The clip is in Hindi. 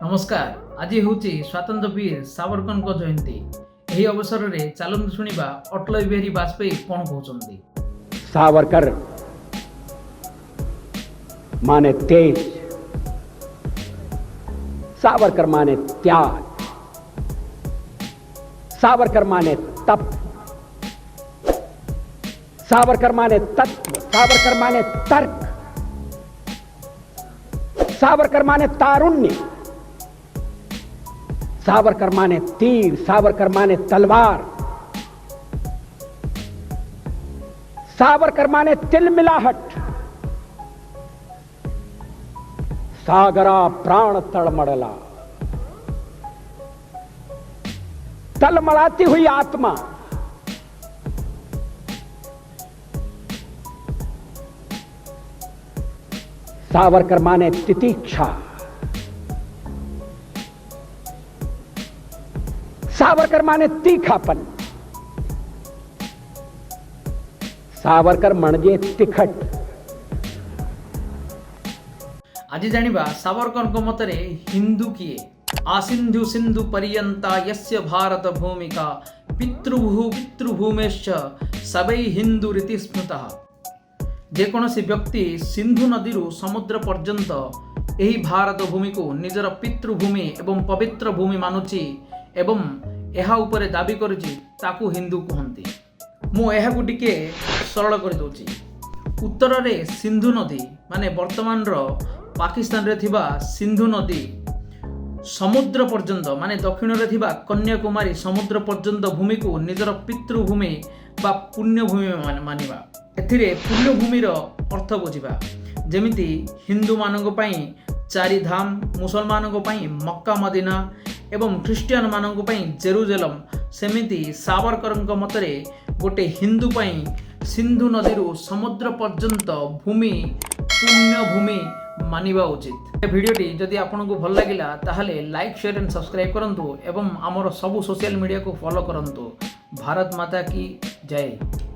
नमस्कार। आज हूँ स्वतंत्र वीर सावरकर जयंती। यही अवसर में चलते शुणा अटल बिहारी वाजपेयी कौन कहते। सावरकर माने तेज, सावरकर माने त्याग, सावरकर माने तप, सावरकर माने तत्व, सावरकर माने तर्क, सावरकर माने तारुण्य, सावरकर माने तीर, सावरकर माने तलवार, सावरकर माने तिलमिलाहट, सागरा प्राण तड़मड़ला, तलमड़ाती हुई आत्मा, सावरकर माने तितीक्षा, सावरकर माने तीखापन, सावरकर म्हणजे तिखट। आज जानिबा सावरकर को मतरे हिंदू किए। आसिंधु सिंधु पर्यंता यस्य भारत भूमिका पितृभूमेश्च सबै हिंदू रीति स्मृतः। जेकोसी व्यक्ति सिंधु नदी समुद्र पर्यंत यही भारत भूमि को निजर पितृभूमि एवं पवित्र भूमि मानुची एवं यह उपरे दाबी करुची ताकू हिंदू कहती। मु एहाकु टिके सरल कर दूची। उत्तर रे सिंधु नदी माने वर्तमान पाकिस्तान रे थिबा सिंधु नदी समुद्र पर्यंत माने दक्षिण रे थिबा कन्याकुमारी समुद्र पर्यंत भूमि को निजर पितृभूमि बा पुण्यभूमि मानिबा। एथिरे पुण्यभूमिर अर्थ बुझिबा। जेमिति हिंदू मानक पई चारि धाम, मुसलमान को पई मक्का मदीना एवं ख्रीस्टियन मानक पई जेरुजेलम, सेमिति सावरकर मतरे गोटे हिंदू पई सिंधु नदी समुद्र पर्यंत भूमि पुण्यभूमि मानिबा उचित। भिडियोटी जदि आपको भल लगिला ताहले लाइक शेयर एंड सब्सक्राइब करंतु एवं आमर सबु सोशल मीडिया को फॉलो करंतु। भारत माता की जय।